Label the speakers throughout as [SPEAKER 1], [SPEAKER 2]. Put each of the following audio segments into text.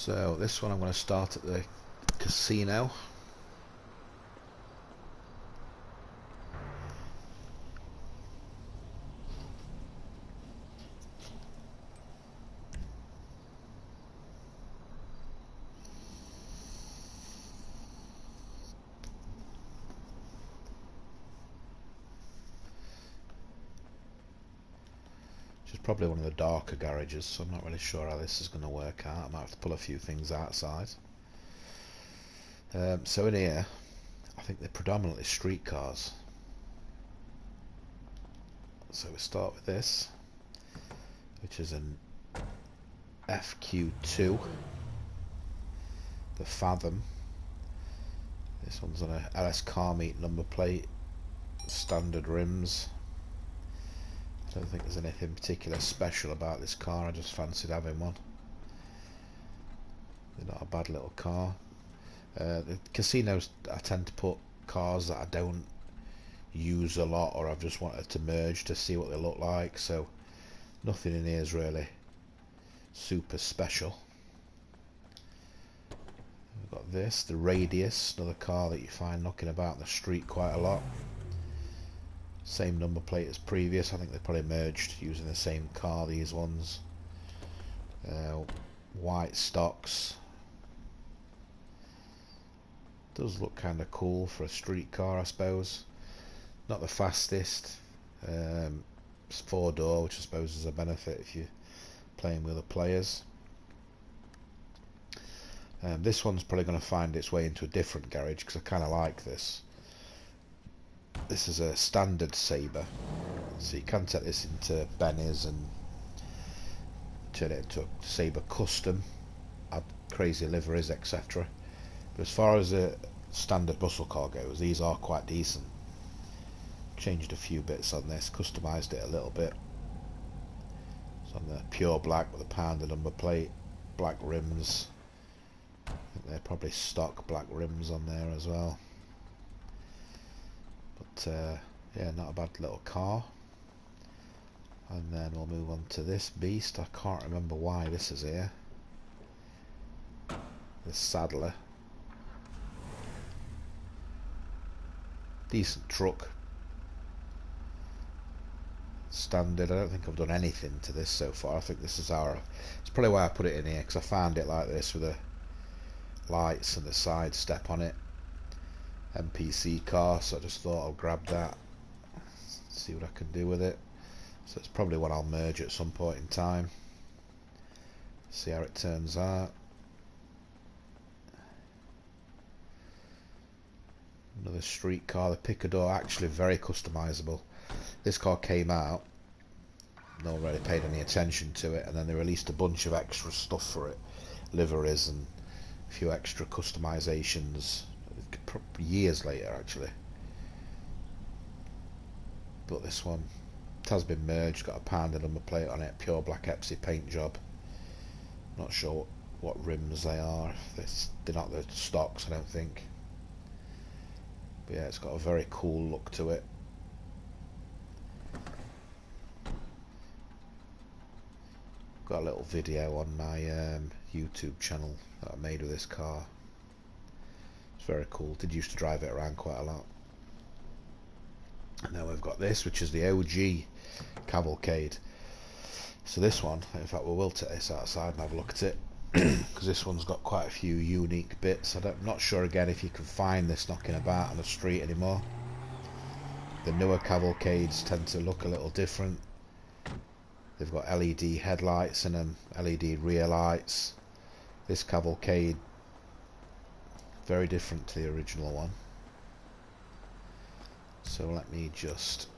[SPEAKER 1] So this one I'm going to start at the casino. Which is probably one of the darker garages, so I'm not really sure how this is going to work out. I might have to pull a few things outside. So in here, I think they're predominantly street cars. So we start with this, which is an FQ2, the Fathom. This one's on a LS car meet number plate, standard rims. I don't think there's anything particular special about this car, I just fancied having one. They're not a bad little car. The casinos, I tend to put cars that I don't use a lot, or I've just wanted to merge to see what they look like, so nothing in here is really super special. We've got this, the Radius, another car that you find knocking about in the street quite a lot. Same number plate as previous. I think they probably merged using the same car, these ones. White stocks. Does look kind of cool for a street car, I suppose. Not the fastest. It's 4-door, which I suppose is a benefit if you're playing with other players. This one's probably going to find its way into a different garage because I kind of like this. This is a standard Sabre, so you can take this into Benny's and turn it into a Sabre custom, add crazy liveries, etc. But as far as a standard muscle car goes, these are quite decent. Changed a few bits on this, customised it a little bit. It's on the pure black with a pounder number plate, black rims. I think they're probably stock black rims on there as well. But yeah, not a bad little car. And then we'll move on to this beast. I can't remember why this is here. The Saddler. Decent truck. Standard. I don't think I've done anything to this so far. I think this is our... It's probably why I put it in here, because I found it like this with the lights and the side step on it. NPC car, so I just thought I'll grab that, see what I can do with it. So it's probably one I'll merge at some point in time. See how it turns out. Another street car, the Picador, actually very customizable. This car came out, no one really paid any attention to it, and then they released a bunch of extra stuff for it, liveries and a few extra customizations years later actually. But this one, it has been merged, got a pounder number plate on it, pure black Epsi paint job. Not sure what rims they are, they're not the stocks I don't think. But yeah, it's got a very cool look to it. Got a little video on my YouTube channel that I made with this car. It's very cool. Did used to drive it around quite a lot. And now we've got this, which is the OG Cavalcade. So this one, in fact, we will take this outside and have a look at it, because this one's got quite a few unique bits. I'm not sure again if you can find this knocking about on the street anymore. The newer Cavalcades tend to look a little different. They've got LED headlights and them, LED rear lights. This Cavalcade, very different to the original one. So let me just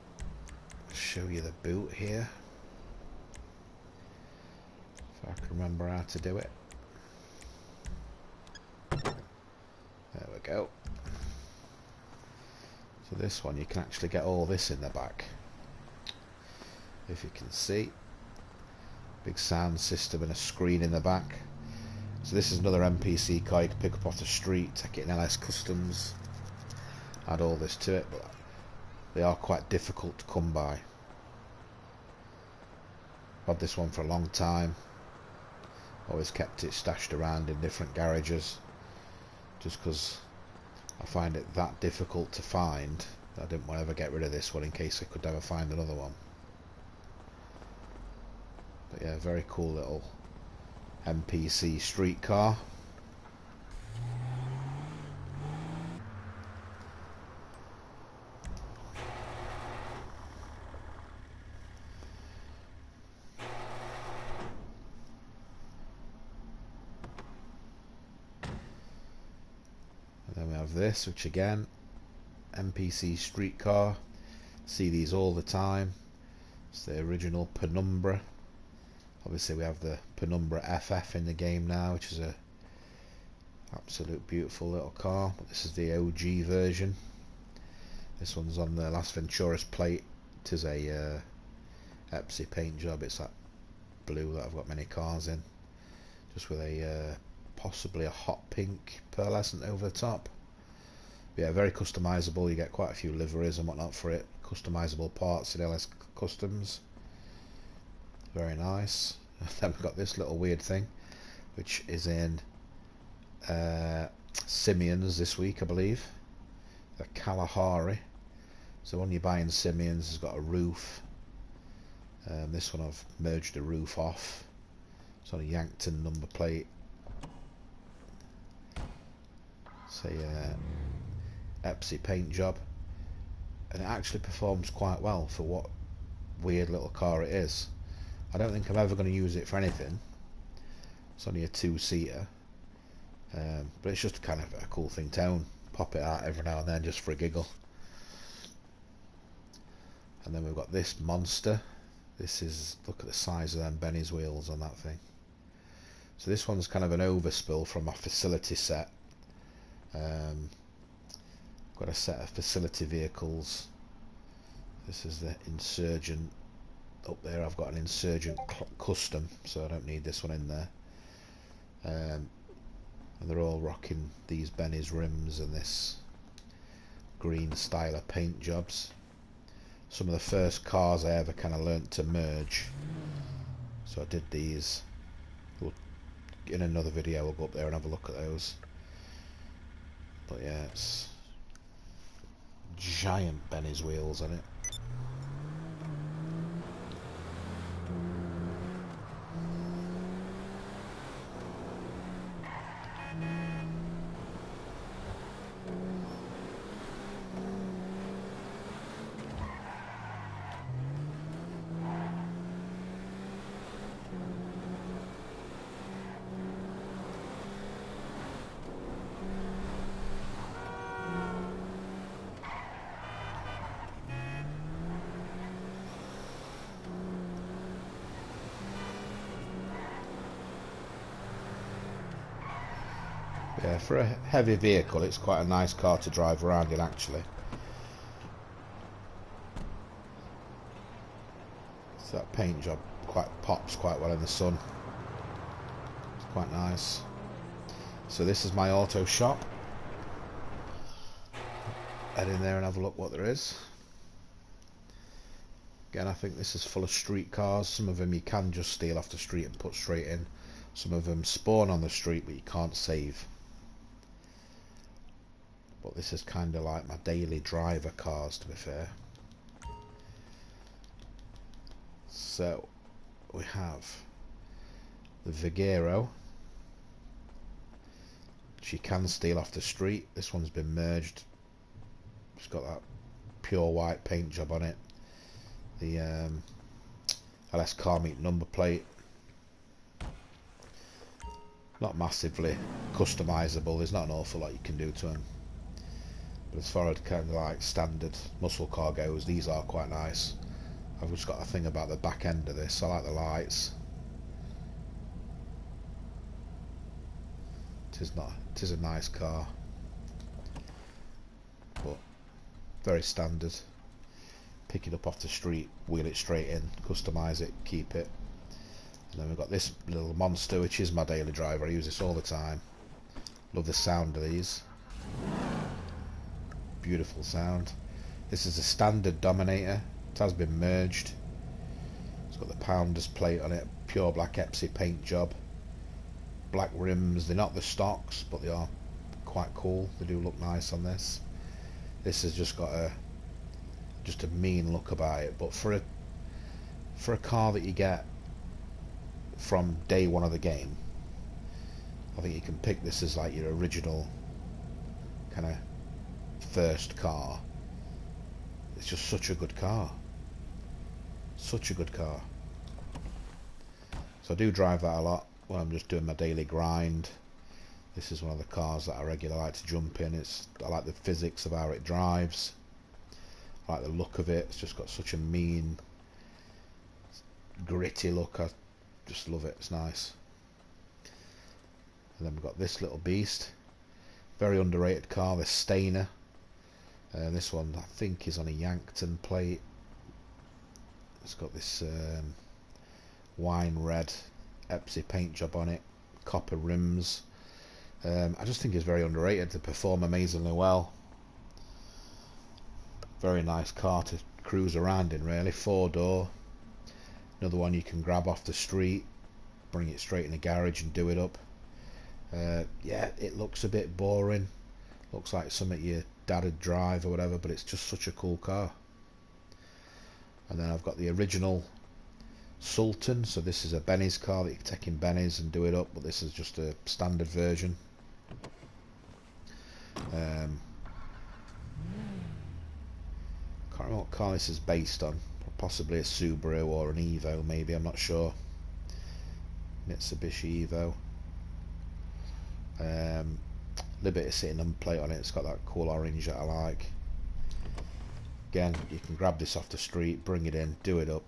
[SPEAKER 1] show you the boot here, if I can remember how to do it. There we go. So this one, you can actually get all this in the back, if you can see. Big sound system and a screen in the back. So this is another NPC car you can pick up off the street, take it in LS Customs, add all this to it, but they are quite difficult to come by. I've had this one for a long time. Always kept it stashed around in different garages, just because I find it that difficult to find. I didn't want to ever get rid of this one in case I could ever find another one. But yeah, very cool little NPC streetcar. And then we have this, which again, NPC streetcar. See these all the time. It's the original Penumbra. Obviously we have the Penumbra FF in the game now, which is a absolute beautiful little car. But this is the OG version. This one's on the Las Venturas plate. It is a Epsi paint job. It's that blue that I've got many cars in, just with a possibly a hot pink pearlescent over the top. But yeah, very customizable. You get quite a few liveries and whatnot for it. Customizable parts in LS Customs. Very nice. Then we've got this little weird thing, which is in Simeon's this week, I believe. The Kalahari. So when you buy in Simeon's, has got a roof. This one I've merged the roof off. It's on a Yankton number plate. It's a Epsi paint job, and it actually performs quite well for what weird little car it is. I don't think I'm ever going to use it for anything. It's only a two-seater, but it's just kind of a cool thing to own. Pop it out every now and then just for a giggle. And then we've got this monster. This is, look at the size of them Benny's wheels on that thing. So this one's kind of an overspill from my facility set. Got a set of facility vehicles. This is the Insurgent. Up there I've got an Insurgent Custom, so I don't need this one in there. And they're all rocking these Benny's rims and this green styler paint jobs. Some of the first cars I ever kind of learnt to merge, so I did these. In another video we'll go up there and have a look at those. But yeah, it's giant Benny's wheels on it. Yeah, for a heavy vehicle it's quite a nice car to drive around in actually. So that paint job pops quite well in the sun. It's quite nice. So this is my auto shop. Head in there and have a look what there is. Again, I think this is full of street cars. Some of them you can just steal off the street and put straight in. Some of them spawn on the street but you can't save. But this is kind of like my daily driver cars, to be fair. So we have the Vigero, which you can steal off the street. This one's been merged. It's got that pure white paint job on it. The LS Car Meet number plate. Not massively customizable. There's not an awful lot you can do to them. But as far as kind of like standard muscle car goes, these are quite nice. I've just got a thing about the back end of this. I like the lights. It is a nice car, but very standard. Pick it up off the street, wheel it straight in, customise it, keep it. And then we've got this little monster, which is my daily driver. I use this all the time. Love the sound of these. Beautiful sound. This is a standard Dominator. It has been merged. It's got the Pounders plate on it, pure black Epsi paint job. black rims. They're not the stocks, but they are quite cool. They do look nice on this. This has just got a mean look about it, but for a car that you get from day one of the game, I think you can pick this as like your original kind of first car. It's just such a good car. Such a good car. So I do drive that a lot when I'm just doing my daily grind. This is one of the cars that I regularly like to jump in. I like the physics of how it drives. I like the look of it. It's just got such a mean, gritty look. I just love it. It's nice. And then we've got this little beast. Very underrated car, the Stainer. This one I think is on a Yankton plate. It's got this wine red Epsi paint job on it, copper rims. I just think it's very underrated. They perform amazingly well. Very nice car to cruise around in, really. 4-door. Another one you can grab off the street, bring it straight in the garage and do it up. Yeah, it looks a bit boring. Looks like something your dad would drive or whatever, but it's just such a cool car. And then I've got the original Sultan. So this is a Benny's car that you can take in Benny's and do it up, but this is just a standard version. Can't remember what car this is based on. Possibly a Subaru or an Evo, maybe. I'm not sure. Mitsubishi Evo. A little bit of sitting plate on it. It's got that cool orange that I like. Again, you can grab this off the street, bring it in, do it up.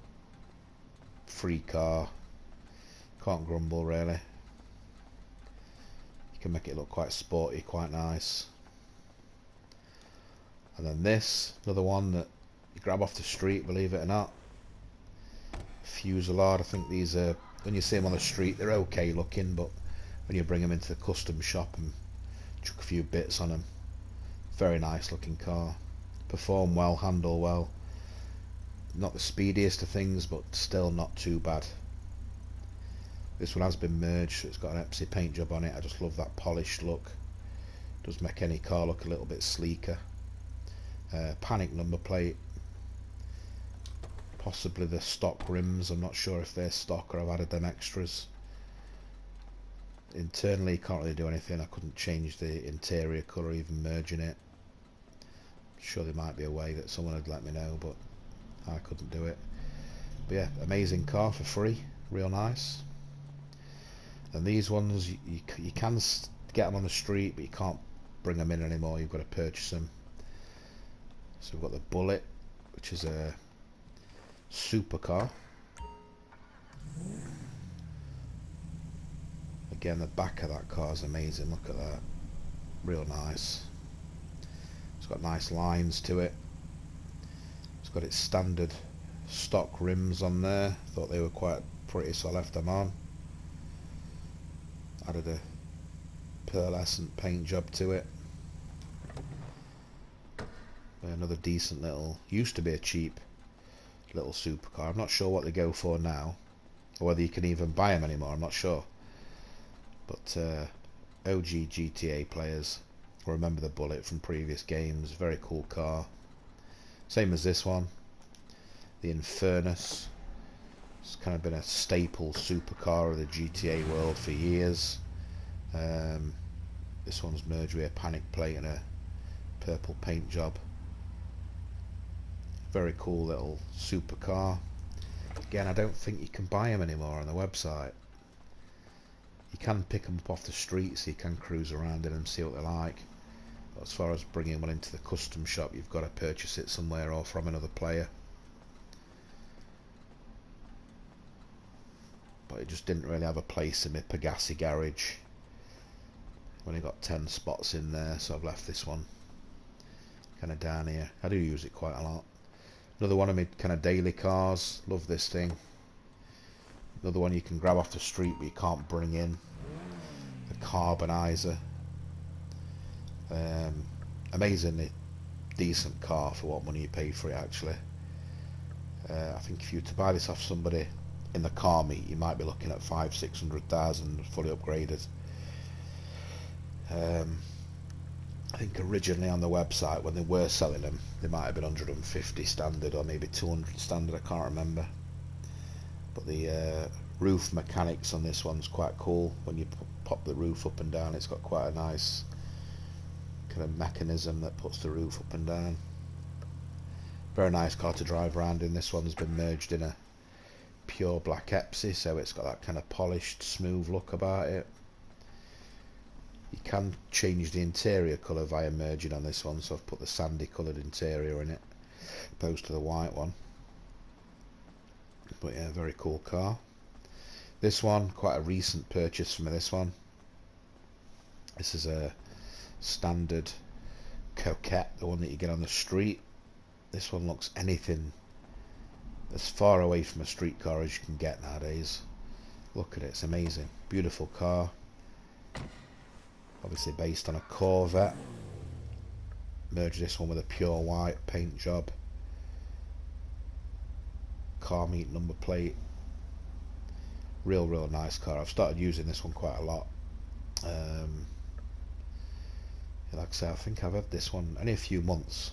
[SPEAKER 1] Free car. Can't grumble, really. You can make it look quite sporty, quite nice. And then this, another one that you grab off the street, believe it or not. Fusillade. I think these are, when you see them on the street, they're okay looking, but when you bring them into the custom shop and chuck a few bits on them, very nice looking car. Perform well, handle well. Not the speediest of things, but still not too bad. This one has been merged, so it's got an Epsi paint job on it. I just love that polished look. Does make any car look a little bit sleeker. Panic number plate. Possibly the stock rims. I'm not sure if they're stock or I've added them extras. Internally, can't really do anything. I couldn't change the interior colour, even merging it. Sure, there might be a way that someone would let me know, but I couldn't do it. But yeah, amazing car for free, real nice. And these ones you can get them on the street, but you can't bring them in anymore. You've got to purchase them. So we've got the Bullet, which is a supercar. Again, the back of that car is amazing. Look at that, real nice. It's got nice lines to it. It's got its standard stock rims on there. Thought they were quite pretty, so I left them on. Added a pearlescent paint job to it. Another decent little, used to be a cheap little supercar. I'm not sure what they go for now, or whether you can even buy them anymore. I'm not sure. But OG GTA players will remember the Bullet from previous games. Very cool car. Same as this one, the Infernus. It's kind of been a staple supercar of the GTA world for years. This one's merged with a panic plate and a purple paint job. Very cool little supercar. Again, I don't think you can buy them anymore on the website. You can pick them up off the street, so you can cruise around in them, see what they're like. But as far as bringing one into the custom shop, you've got to purchase it somewhere or from another player. But it just didn't really have a place in my Pegassi garage. I've only got 10 spots in there, so I've left this one kind of down here. I do use it quite a lot. Another one of my kind of daily cars. Love this thing. Another one you can grab off the street but you can't bring in. The Carbonizer. Amazingly decent car for what money you pay for it, actually. I think if you were to buy this off somebody in the car meet you might be looking at 500,000-600,000 fully upgraded. I think originally on the website when they were selling them they might have been 150 standard or maybe 200 standard, I can't remember. But the roof mechanics on this one's quite cool. When you pop the roof up and down, it's got quite a nice kind of mechanism that puts the roof up and down. Very nice car to drive around in. This one's been merged in a pure black Epsi, so it's got that kind of polished, smooth look about it. You can change the interior colour via merging on this one, so I've put the sandy coloured interior in it opposed to the white one. But yeah, very cool car. This one, quite a recent purchase for me, this one. This is a standard Coquette, the one that you get on the street. This one looks anything as far away from a street car as you can get nowadays. Look at it, it's amazing. Beautiful car. Obviously based on a Corvette. Merge this one with a pure white paint job. Car meet number plate. Real nice car. I've started using this one quite a lot. Like I say, I think I've had this one only a few months.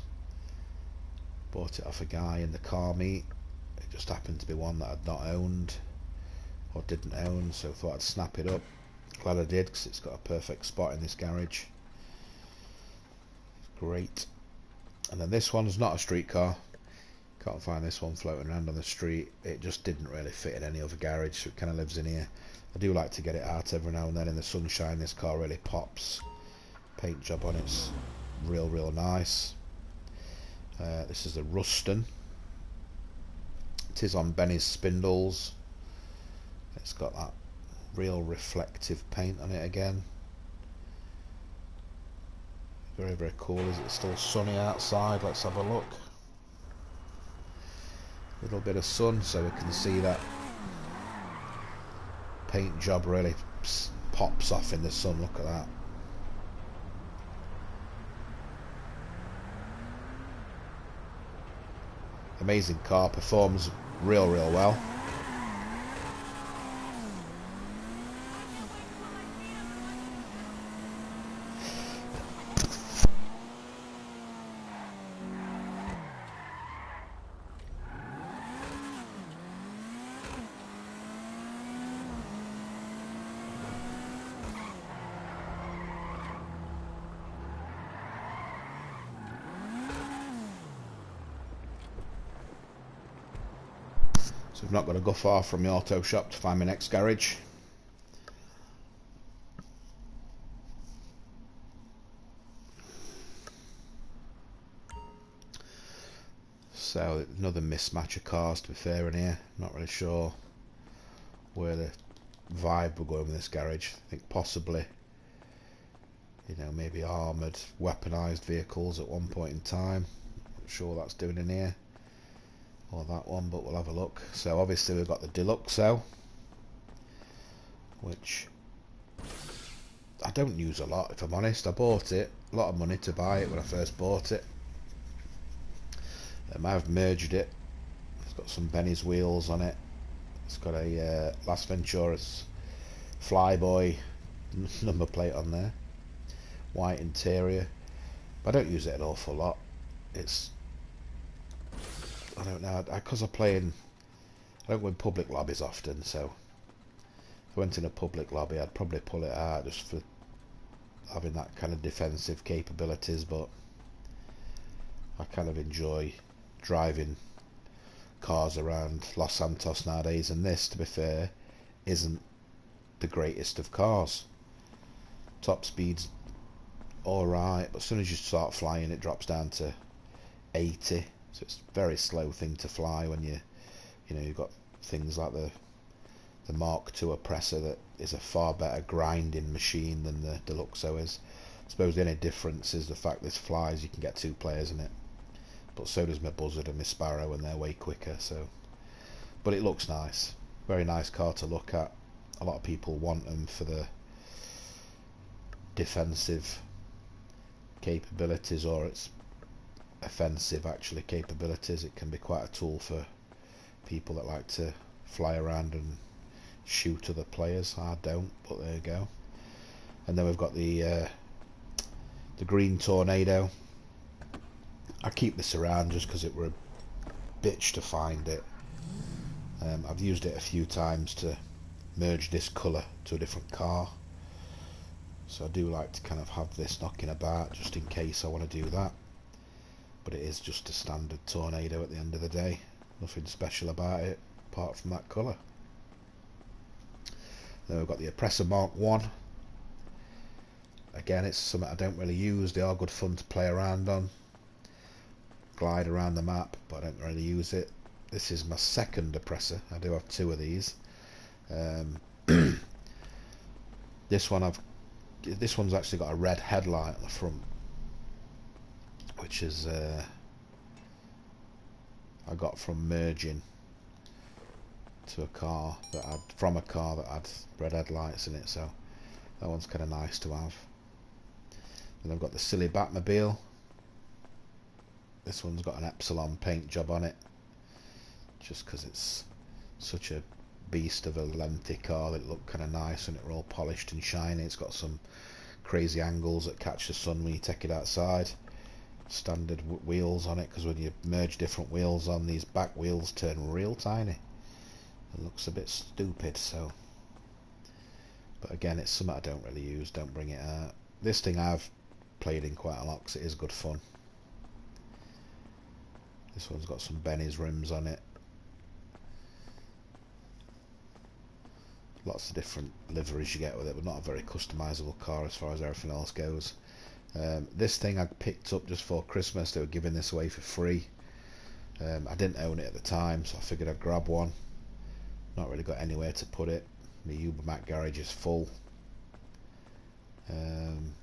[SPEAKER 1] Bought it off a guy in the car meet. It just happened to be one that I'd not owned or didn't own, so I thought I'd snap it up. Glad I did, because it's got a perfect spot in this garage. It's great. And then this one's not a street car. Can't find this one floating around on the street. It just didn't really fit in any other garage, so it kind of lives in here. I do like to get it out every now and then in the sunshine. This car really pops. Paint job on it's real nice. This is the Ruston. It is on Benny's spindles. It's got that real reflective paint on it again. Very cool. Is it still sunny outside? Let's have a look. A little bit of sun so we can see that paint job really pops off in the sun. Look at that. Amazing car, performs real well. So I've not got to go far from the auto shop to find my next garage. So another mismatch of cars, to be fair, in here. Not really sure where the vibe we're going with this garage. I think possibly, you know, maybe armoured, weaponised vehicles at one point in time. Not sure what that's doing in here. Or that one, but we'll have a look. So obviously we've got the Deluxo, which I don't use a lot, if I'm honest. I bought it, a lot of money to buy it when I first bought it. I've merged it. It's got some Benny's wheels on it. It's got a Las Venturas Flyboy number plate on there. White interior. But I don't use it an awful lot. It's, I don't know, because I don't go in public lobbies often, so if I went in a public lobby I'd probably pull it out just for having that kind of defensive capabilities, but I kind of enjoy driving cars around Los Santos nowadays, and this, to be fair, isn't the greatest of cars. Top speed's alright, but as soon as you start flying it drops down to 80. So it's a very slow thing to fly when you know, you've got things like the Mark II oppressor that is a far better grinding machine than the Deluxo is. I suppose the only difference is the fact this flies, you can get 2 players in it. But so does my Buzzard and my Sparrow, and they're way quicker. So, but it looks nice. Very nice car to look at. A lot of people want them for the defensive capabilities, or its offensive actually capabilities. It can be quite a tool for people that like to fly around and shoot other players. I don't, but there you go. And then we've got the green tornado. I keep this around just because it were a bitch to find it. I've used it a few times to merge this colour to a different car, so I do like to kind of have this knocking about just in case I want to do that. But it is just a standard tornado at the end of the day, nothing special about it apart from that colour. Then we've got the Oppressor Mark 1. Again, it's something I don't really use. They are good fun to play around on, glide around the map, but I don't really use it. This is my second Oppressor. I do have two of these. This one's actually got a red headlight on the front, which is I got from merging to a car that had red headlights in it, so that one's kind of nice to have. Then I've got the silly Batmobile. This one's got an Epsilon paint job on it, just because it's such a beast of a lengthy car. It looked kind of nice and it were all polished and shiny. It's got some crazy angles that catch the sun when you take it outside. Standard wheels on it, because when you merge different wheels on, these back wheels turn real tiny. It looks a bit stupid, so. But again, it's something I don't really use, don't bring it out. This thing I've played in quite a lot because it is good fun. This one's got some Benny's rims on it. Lots of different liveries you get with it, but not a very customizable car as far as everything else goes. This thing I picked up just for Christmas. They were giving this away for free. I didn't own it at the time, so I figured I'd grab one. Not really got anywhere to put it. My Ubermac garage is full, and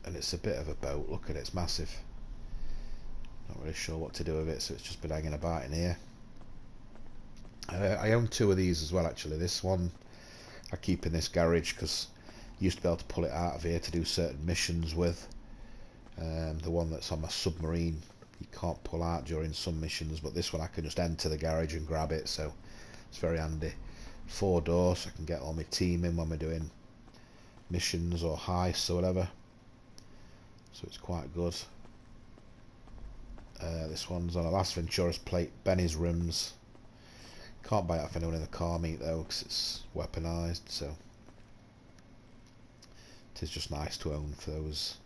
[SPEAKER 1] it's a bit of a boat. Look at it, it's massive. Not really sure what to do with it, so it's just been hanging about in here. I own two of these as well, actually. This one I keep in this garage because I used to be able to pull it out of here to do certain missions with. The one that's on my submarine you can't pull out during some missions, but this one I can just enter the garage and grab it, so it's very handy. 4 doors, so I can get all my team in when we're doing missions or heists or whatever, so it's quite good. This one's on a Las Venturas plate, Benny's rims. Can't buy it off anyone in the car meet though, because it's weaponized, so it is just nice to own for those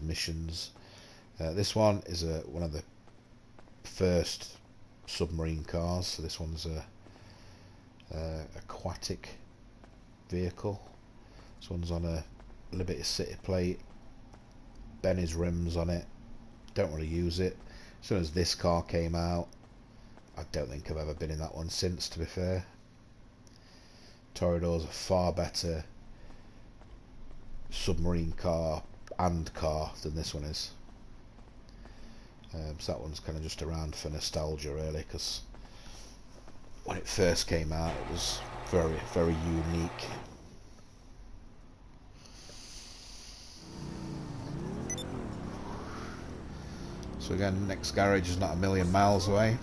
[SPEAKER 1] missions. This one is one of the first submarine cars, so this one's a aquatic vehicle. This one's on a Liberty City plate, Benny's rims on it. Don't really use it. As soon as this car came out, I don't think I've ever been in that one since, to be fair. Toreador's a far better submarine car than this one is. So that one's kind of just around for nostalgia, really, because when it first came out it was very, very unique. So again, next garage is not a million miles away.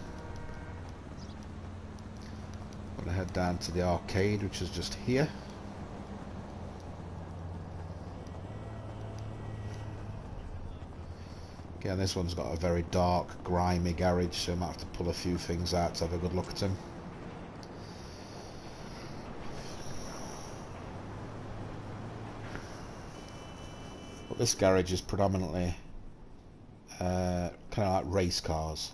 [SPEAKER 1] I'm going to head down to the arcade, which is just here. Again, this one's got a very dark, grimy garage, so I might have to pull a few things out to have a good look at them. But this garage is predominantly kind of like race cars.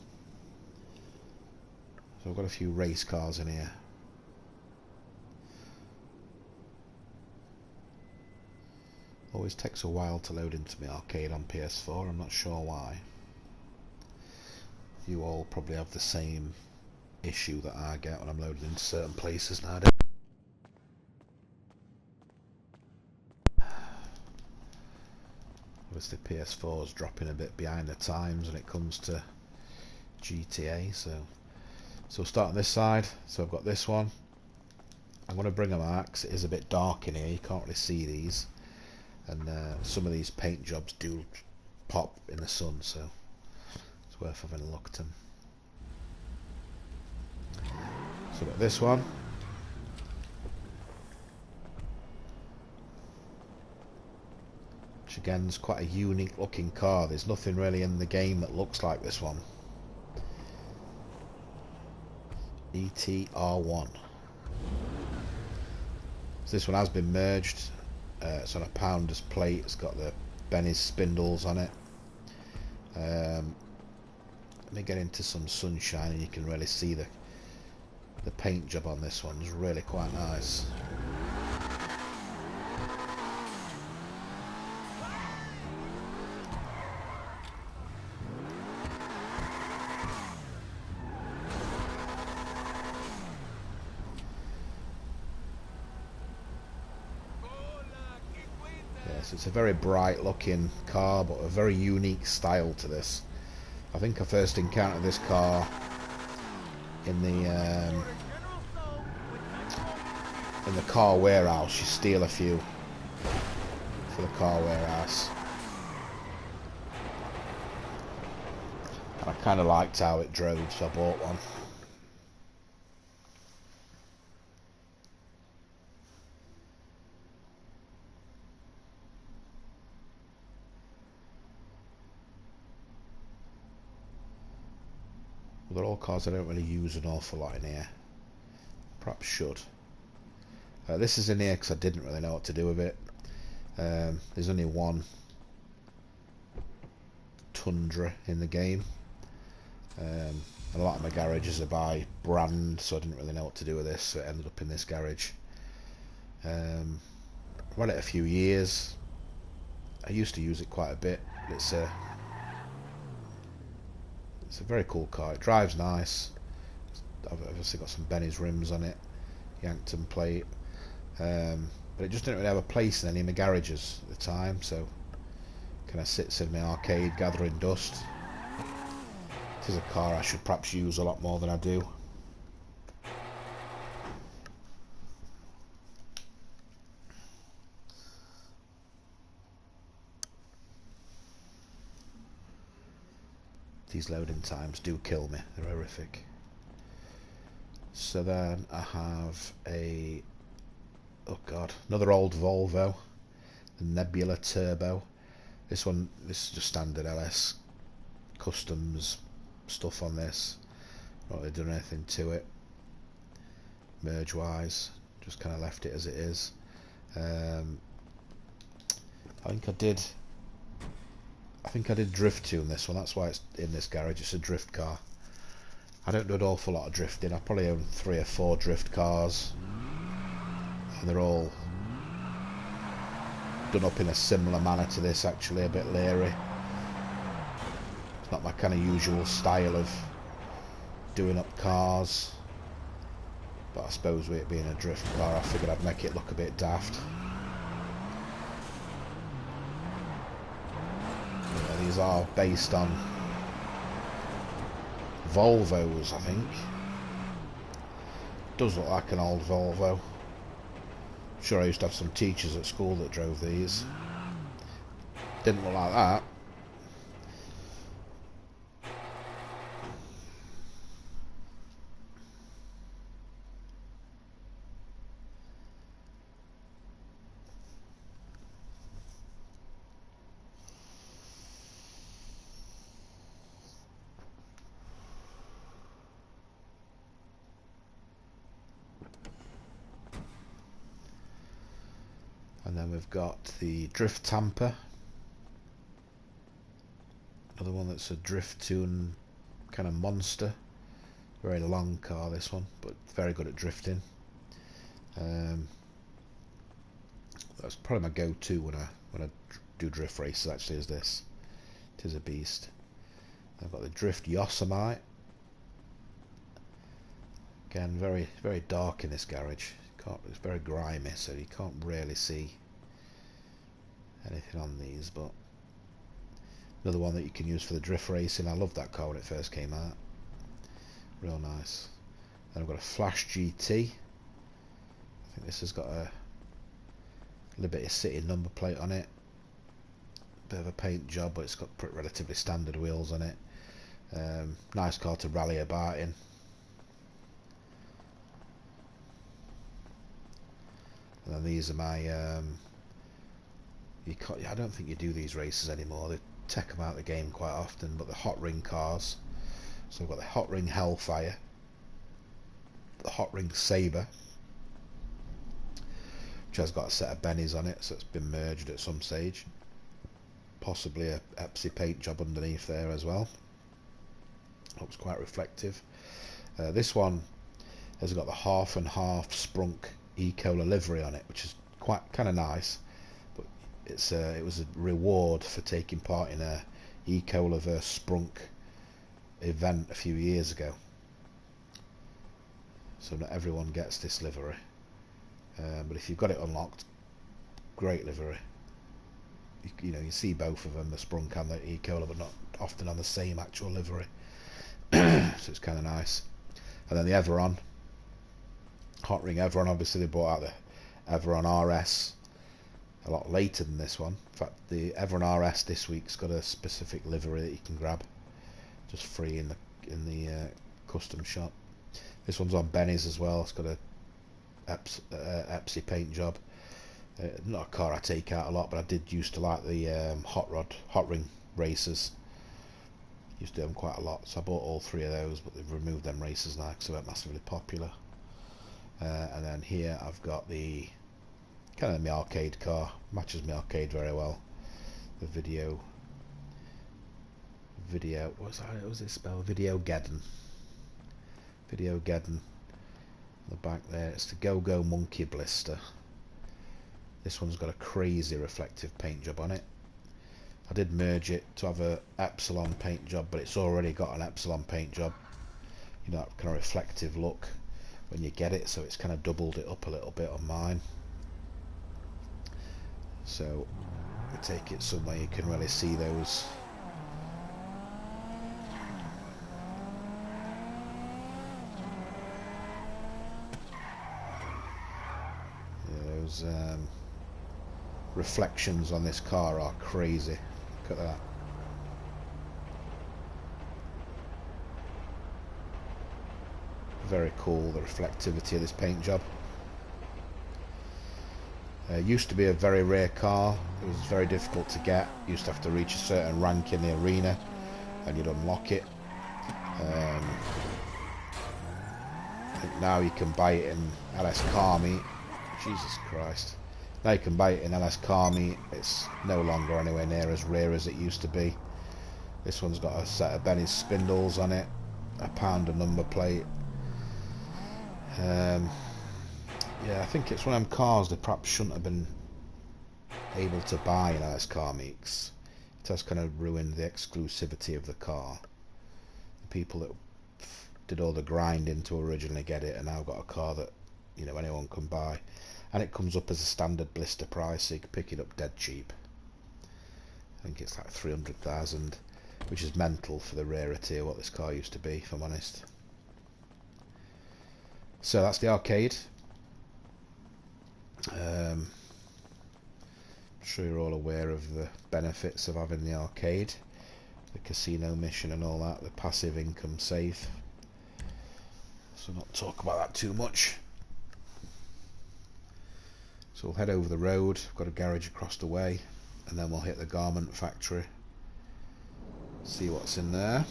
[SPEAKER 1] So I've got a few race cars in here. Always takes a while to load into my arcade on PS4, I'm not sure why. You all probably have the same issue that I get when I'm loaded into certain places nowadays. Obviously PS4 is dropping a bit behind the times when it comes to GTA, so we'll start on this side. So I've got this one. I'm going to bring them out because it is a bit dark in here, you can't really see these. And some of these paint jobs do pop in the sun, so it's worth having a look at them. So we've got this one. Which again is quite a unique looking car. There's nothing really in the game that looks like this one. ETR1. So this one has been merged. It's on a pounder's plate. It's got the Benny's spindles on it. Let me get into some sunshine and you can really see the paint job on this one's really quite nice. Yes, it's a very bright looking car, but a very unique style to this. I think I first encountered this car in the car warehouse. You steal a few for the car warehouse, and I kind of liked how it drove, so I bought one. They're all cars I don't really use an awful lot in here. Perhaps should. This is in here because I didn't really know what to do with it. There's only one Tundra in the game. And a lot of my garages are by brand, so I didn't really know what to do with this, so it ended up in this garage. I've had it a few years. I used to use it quite a bit. It's a very cool car. It drives nice. I've obviously got some Benny's rims on it, Yankton plate, but it just didn't really have a place in any of my garages at the time, so kind of sits in my arcade gathering dust. It is a car I should perhaps use a lot more than I do. These loading times do kill me, they're horrific. So then I have a, oh god, another old Volvo, the Nebula Turbo. This is just standard LS customs stuff on this. Not really done anything to it merge wise, just kind of left it as it is. I think I did drift tune this one, that's why it's in this garage. It's a drift car. I don't do an awful lot of drifting. I probably own 3 or 4 drift cars, and they're all done up in a similar manner to this, actually, a bit leery. It's not my kind of usual style of doing up cars, but I suppose with it being a drift car, I figured I'd make it look a bit daft. Yeah, these are based on Volvos, I think. Does look like an old Volvo. I'm sure I used to have some teachers at school that drove these. Didn't look like that. And then we've got the Drift Tamper, another one that's a drift tune kind of monster. Very long car, this one, but very good at drifting. That's probably my go-to when I do drift races, actually, is this. It is a beast. I've got the Drift Yosemite. Again, very, very dark in this garage. It's very grimy, so you can't really see anything on these, but another one that you can use for the drift racing. I loved that car when it first came out. Real nice. Then I've got a Flash GT. I think this has got a Liberty City number plate on it. Bit of a paint job, but it's got relatively standard wheels on it. Nice car to rally about in. And then these are my I don't think you do these races anymore. They take them out of the game quite often, but the hot ring cars. So we've got the hot ring Hellfire, the hot ring Sabre, which has got a set of bennies on it, so it's been merged at some stage. Possibly a Epsi paint job underneath there as well. Looks quite reflective. This one has got the half and half Sprunk E-Cola livery on it, which is quite kind of nice. But it was a reward for taking part in a E-Cola versus Sprunk event a few years ago. So not everyone gets this livery, but if you've got it unlocked, great livery. You know, you see both of them, the Sprunk and the E-Cola, but not often on the same actual livery. So it's kind of nice. And then the Everon, hot ring Everon. Obviously they brought out the Everon RS a lot later than this one. In fact, the Everon RS this week's got a specific livery that you can grab just free in the custom shop. This one's on bennies as well. It's got a Epsi paint job. Not a car I take out a lot, but I did used to like the hot ring racers. Used to do them quite a lot, so I bought all three of those, but they've removed them racers now because they weren't massively popular. And then here I've got the kind of my arcade car, matches my arcade very well. The video what's it spelled? Video Geddon. The back there, it's the Go-Go Monkey Blister. This one's got a crazy reflective paint job on it. I did merge it to have a Epsilon paint job, but it's already got an Epsilon paint job. You know, that kind of reflective look when you get it, so it's kind of doubled it up a little bit on mine. So we take it somewhere you can really see those. Yeah, those reflections on this car are crazy. Look at that. Very cool, the reflectivity of this paint job. Used to be a very rare car. It was very difficult to get. Used to have to reach a certain rank in the arena and you'd unlock it. I think now you can buy it in LS Car Meet. Jesus Christ. Now you can buy it in LS Car Meet. It's no longer anywhere near as rare as it used to be. This one's got a set of Benny's spindles on it, a pounder number plate. Yeah, I think it's one of them cars that perhaps shouldn't have been able to buy in LS Car Meets. It has kind of ruined the exclusivity of the car. The people that did all the grinding to originally get it and now got a car that, you know, anyone can buy. And it comes up as a standard blister price, so you can pick it up dead cheap. I think it's like 300,000, which is mental for the rarity of what this car used to be, if I'm honest. So that's the arcade. I'm sure you're all aware of the benefits of having the arcade, the casino mission and all that, the passive income safe. So not talk about that too much. So we'll head over the road. We've got a garage across the way, and then we'll hit the garment factory, see what's in there.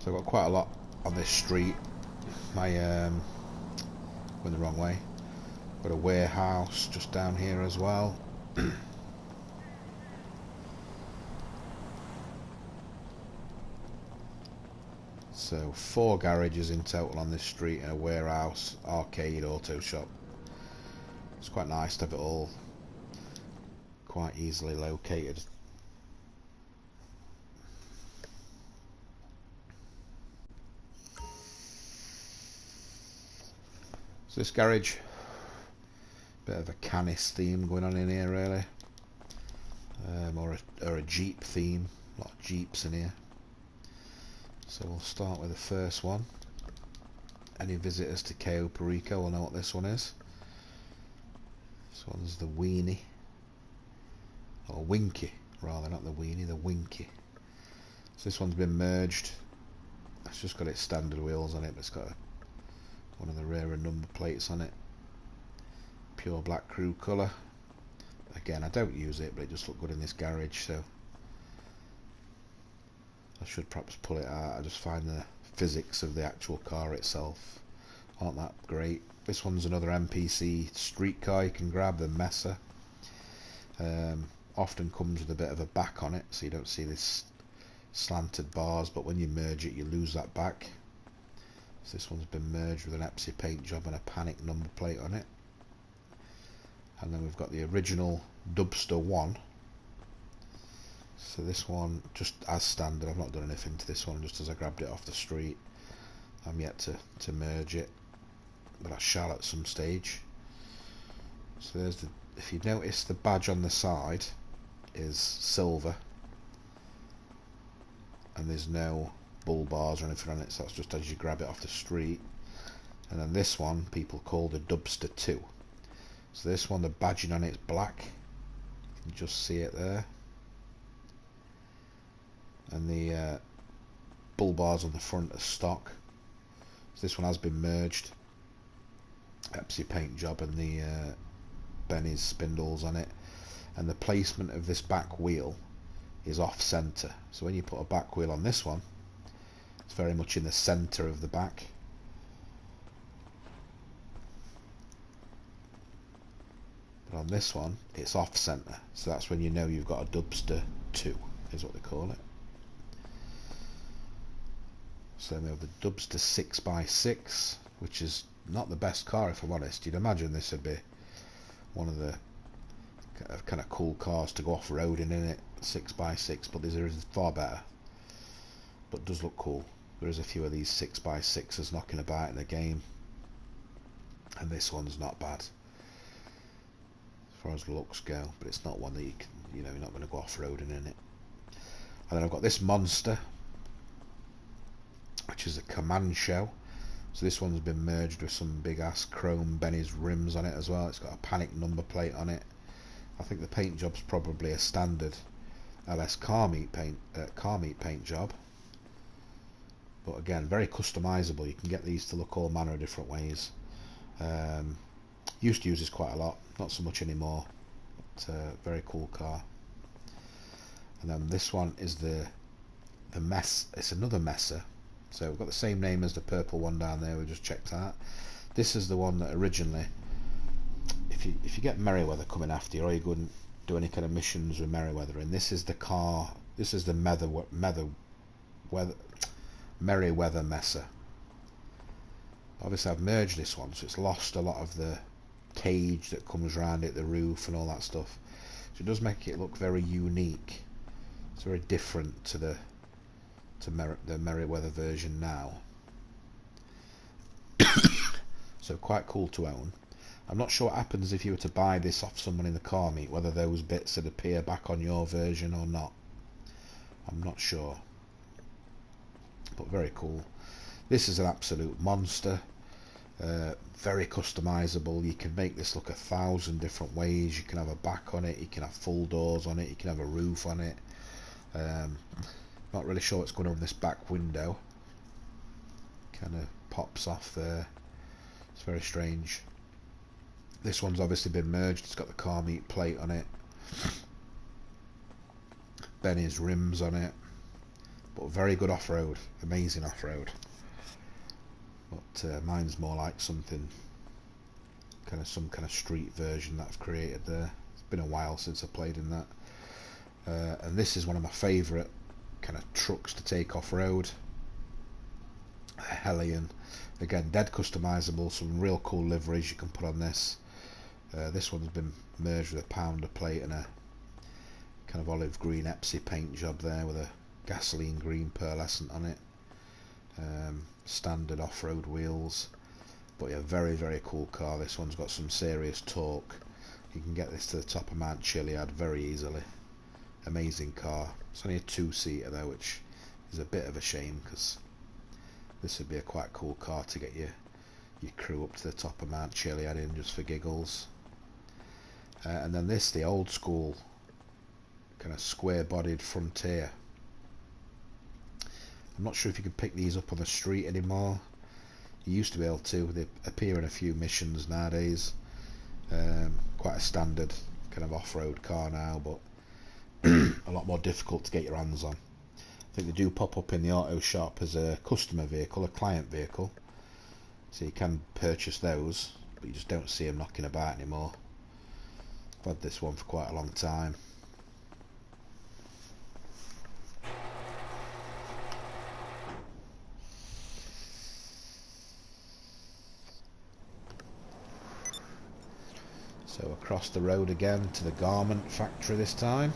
[SPEAKER 1] So I've got quite a lot on this street. My went the wrong way. Got a warehouse just down here as well. So 4 garages in total on this street and a warehouse, arcade, auto shop. It's quite nice to have it all quite easily located. So this garage, bit of a Canis theme going on in here really, or a Jeep theme, a lot of Jeeps in here. So we'll start with the first one. Any visitors to KO Perico will know what this one is. This one's the Weenie, or Winky, rather, not the weenie, the winky. So this one's been merged. It's just got its standard wheels on it, but it's got one of the rarer number plates on it. Pure black crew colour. Again, I don't use it, but it just looked good in this garage, so I should perhaps pull it out. I just find the physics of the actual car itself aren't that great. This one's another MPC street car you can grab, the Messer. Often comes with a bit of a back on it, so you don't see this slanted bars, but when you merge it you lose that back. So this one's been merged with an Epsi paint job and a Panic number plate on it. And then we've got the original Dubster 1. So this one just as standard. I've not done anything to this one, just as I grabbed it off the street. I'm yet to merge it, but I shall at some stage. So there's the, if you notice, the badge on the side is silver and there's no bull bars or anything on it, so that's just as you grab it off the street. And then this one people call the Dubster 2. So this one, the badging on it is black, you can just see it there, and the bull bars on the front are stock. So this one has been merged, Epsi paint job and the Benny's spindles on it, and the placement of this back wheel is off centre. So when you put a back wheel on this one, it's very much in the centre of the back. But on this one, it's off centre. So that's when you know you've got a Dubster 2, is what they call it. So then we have the Dubster 6x6, which is not the best car, if I'm honest. You'd imagine this would be one of the kind of cool cars to go off-roading in it, 6x6, but there is far better, but does look cool. There is a few of these 6x6s knocking about in the game, and this one's not bad as far as looks go, but it's not one that you can, you know, you're not going to go off-roading in it. And then I've got this monster, which is a Comanche. So this one's been merged with some big ass chrome Benny's rims on it as well. It's got a Panic number plate on it. I think the paint job's probably a standard LS car meet paint job, but again, very customizable. You can get these to look all manner of different ways. Used to use this quite a lot, not so much anymore, but very cool car. And then this one is the mess. It's another Messer. So we've got the same name as the purple one down there we just checked out. This is the one that originally, if you get Merryweather coming after you, or you go and do any kind of missions with Merryweather, and this is the car, this is the Merryweather Messer. Obviously I've merged this one, so it's lost a lot of the cage that comes around it, the roof and all that stuff. So it does make it look very unique. It's very different to the Merryweather version now. So quite cool to own. I'm not sure what happens if you were to buy this off someone in the car meet, whether those bits would appear back on your version or not. I'm not sure, but very cool. This is an absolute monster. Very customizable. You can make this look 1,000 different ways. You can have a back on it, you can have full doors on it, you can have a roof on it. Not really sure what's going on with this back window. Kind of pops off there. It's very strange. This one's obviously been merged. It's got the car meet plate on it, Benny's rims on it, but very good off-road, amazing off-road. But mine's more like something, some kind of street version that I've created there. It's been a while since I played in that. And this is one of my favourite kind of trucks to take off-road. A Hellion. Again, dead customizable, some real cool liveries you can put on this. This one's been merged with a Pounder plate and a kind of olive green Epsi paint job there with a gasoline green pearlescent on it. Standard off-road wheels, but yeah, very very cool car. This one's got some serious torque. You can get this to the top of Mount Chiliad very easily. Amazing car. It's only a 2-seater though, which is a bit of a shame, because this would be a quite cool car to get your crew up to the top of Mount Chiliad in, just for giggles. And then this, the old school kind of square-bodied Frontier. I'm not sure if you can pick these up on the street anymore. You used to be able to. They appear in a few missions nowadays. Quite a standard kind of off-road car now, but a lot more difficult to get your hands on. I think they do pop up in the auto shop as a customer vehicle, a client vehicle, so you can purchase those, but you just don't see them knocking about anymore. I've had this one for quite a long time. So across the road again to the garment factory this time.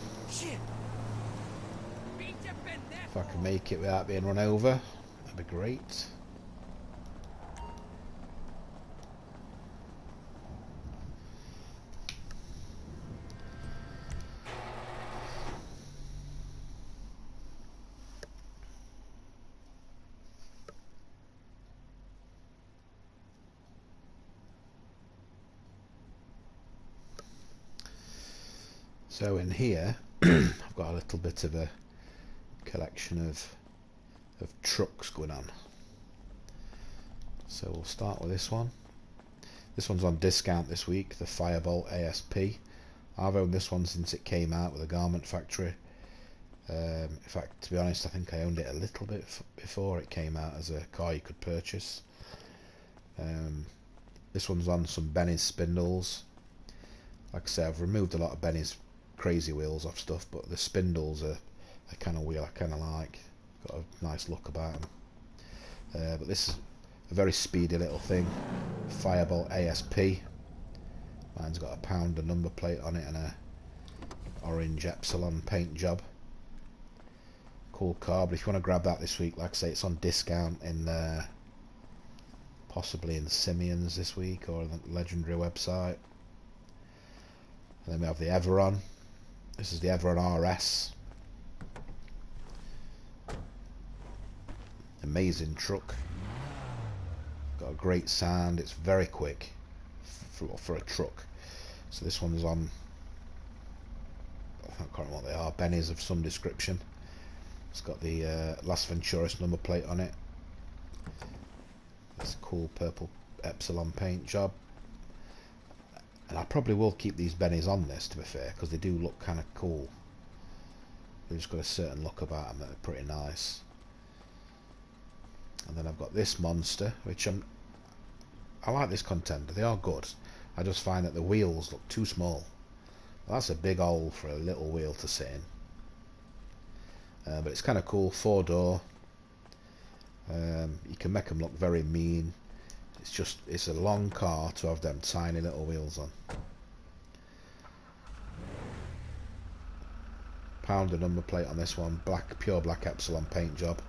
[SPEAKER 1] If I can make it without being run over, that'd be great. So in here I've got a little bit of a collection of trucks going on. So we'll start with this one. This one's on discount this week, the Firebolt ASP. I've owned this one since it came out with the garment factory. In fact, to be honest, I think I owned it a little bit before it came out as a car you could purchase. This one's on some Benny's spindles. Like I say, I've removed a lot of Benny's crazy wheels off stuff, but the spindles are a kind of wheel I kind of like. Got a nice look about them. But this is a very speedy little thing. Firebolt ASP. Mine's got a pounder number plate on it and a orange Epsilon paint job. Cool car, but if you want to grab that this week, like I say, it's on discount in possibly in Simeon's this week or the Legendary website. And then we have the Everon. This is the Everon RS. Amazing truck. Got a great sound. It's very quick for a truck. So this one's on, I can't remember what they are, Benny's of some description. It's got the Las Venturas number plate on it. It's a cool purple Epsilon paint job. And I probably will keep these Bennies on this, to be fair, because they do look kind of cool. They've just got a certain look about them that are pretty nice. And then I've got this monster, which I like this contender. They are good. I just find that the wheels look too small. Well, that's a big hole for a little wheel to sit in. But it's kind of cool. 4-door. You can make them look very mean. It's a long car to have them tiny little wheels on. Pounder number plate on this one. Black, pure black Epsilon paint job.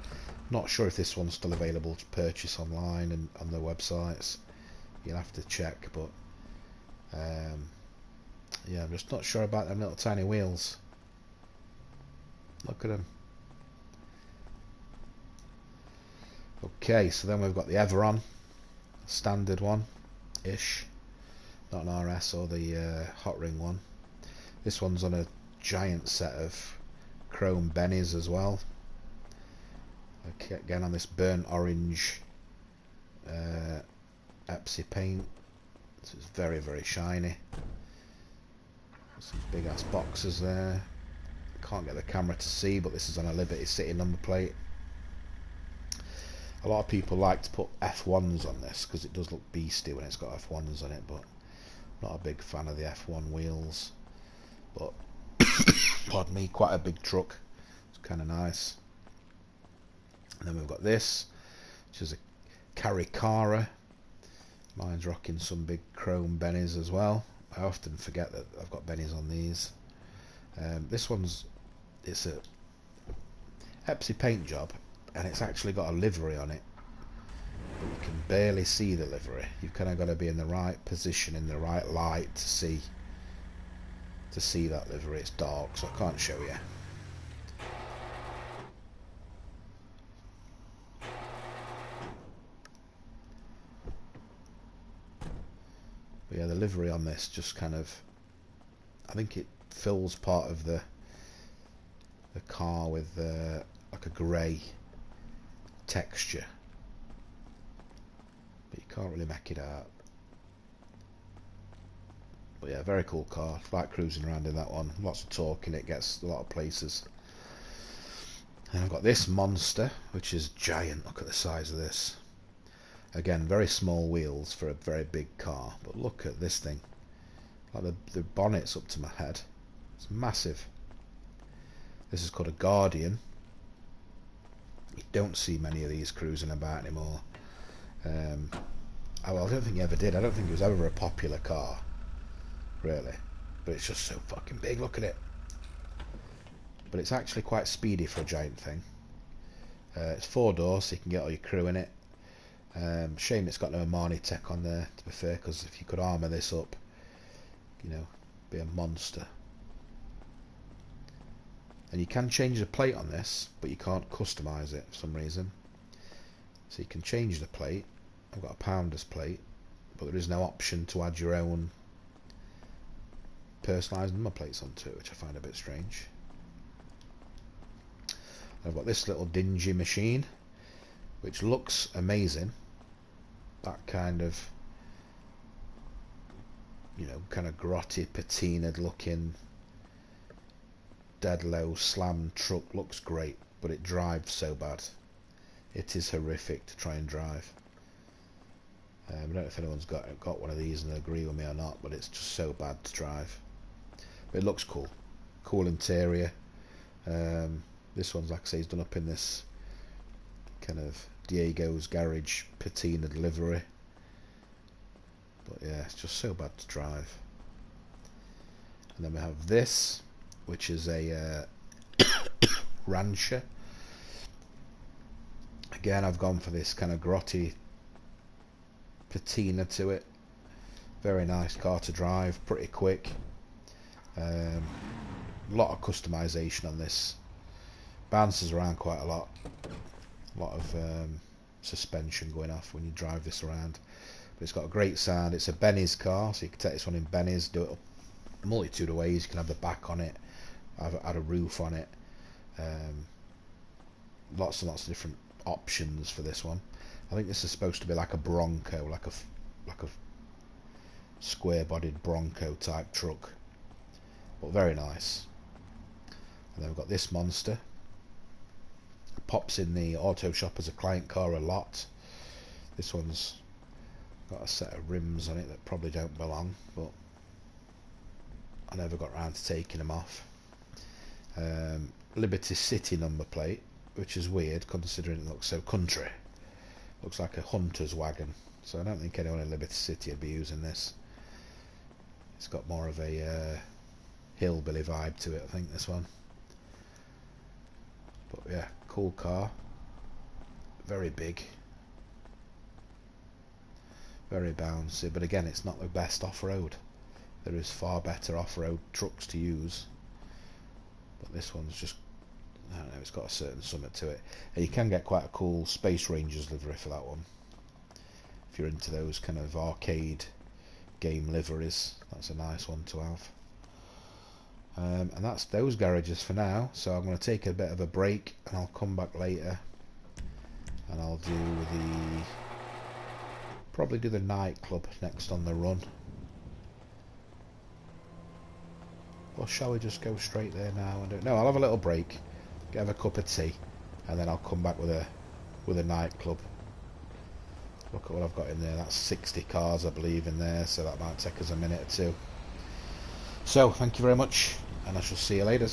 [SPEAKER 1] Not sure if this one's still available to purchase online and on the websites. You'll have to check, but yeah, I'm just not sure about them little tiny wheels. Look at them. Okay, so then we've got the Everon, standard one ish, not an RS or the hot ring one. This one's on a giant set of chrome Bennies as well. Again on this burnt orange Epsi paint. So it's very, very shiny. Some big ass boxes there. Can't get the camera to see, but this is on a Liberty City number plate. A lot of people like to put F1s on this because it does look beastie when it's got F1s on it, but I'm not a big fan of the F1 wheels. But pardon me, quite a big truck. It's kind of nice. And then we've got this, which is a Caricara. Mine's rocking some big chrome Bennies as well. I often forget that I've got Bennies on these. This one's, it's a Epsi paint job, and it's actually got a livery on it, but you can barely see the livery. You've kind of got to be in the right position, in the right light to see that livery. It's dark, so I can't show you. Yeah, the livery on this just kind of, I think it fills part of the a car with like a grey texture, but you can't really make it out. But yeah, very cool car. Like cruising around in that one. Lots of torque in it, gets a lot of places. And I've got this monster, which is giant. Look at the size of this. Again, very small wheels for a very big car, but look at this thing. Like the bonnet's up to my head. It's massive. This is called a Guardian. You don't see many of these cruising about anymore. Well, I don't think you ever did. I don't think it was ever a popular car, really. But it's just so fucking big. Look at it. But it's actually quite speedy for a giant thing. It's 4 doors, so you can get all your crew in it. Shame it's got no Armani tech on there, to be fair, because if you could armour this up, you know, be a monster. And you can change the plate on this, but you can't customise it for some reason. So you can change the plate. I've got a Pounders plate, but there is no option to add your own personalised number plates onto it, which I find a bit strange. I've got this little dingy machine, which looks amazing. That kind of, you know, kind of grotty, patinaed looking, dead low slam truck looks great, but it drives so bad. It is horrific to try and drive. I don't know if anyone's got one of these and agree with me or not, but it's just so bad to drive. But it looks cool. Cool interior. This one's, like I say, is done up in this kind of Diego's Garage patina livery. But yeah, it's just so bad to drive. And then we have this, which is a Rancher. Again, I've gone for this kind of grotty patina to it. Very nice car to drive, pretty quick. A lot of customization on this. Bounces around quite a lot. A lot of suspension going off when you drive this around. But it's got a great sound. It's a Benny's car, so you can take this one in Benny's, do it up a multitude of ways. You can have the back on it, add a roof on it. Lots and lots of different options for this one. I think this is supposed to be like a Bronco, like a square-bodied Bronco type truck, but very nice. And then we've got this monster. It pops in the auto shop as a client car a lot. This one's got a set of rims on it that probably don't belong, but I never got around to taking them off. Liberty City number plate, which is weird considering it looks so country. Looks like a hunter's wagon, so I don't think anyone in Liberty City would be using this. It's got more of a hillbilly vibe to it, I think, this one. But yeah, cool car. Very big. Very bouncy, but again, it's not the best off-road. There is far better off-road trucks to use. But this one's just, I don't know, it's got a certain summit to it. And you can get quite a cool Space Rangers livery for that one. If you're into those kind of arcade game liveries, that's a nice one to have. And that's those garages for now. So I'm going to take a bit of a break and I'll come back later. And I'll probably do the nightclub next on the run. Or shall we just go straight there now and do it? No, I'll have a little break, get a cup of tea, and then I'll come back with a nightclub. Look at what I've got in there. That's 60 cars, I believe, in there, so that might take us a minute or two. So, thank you very much, and I shall see you later.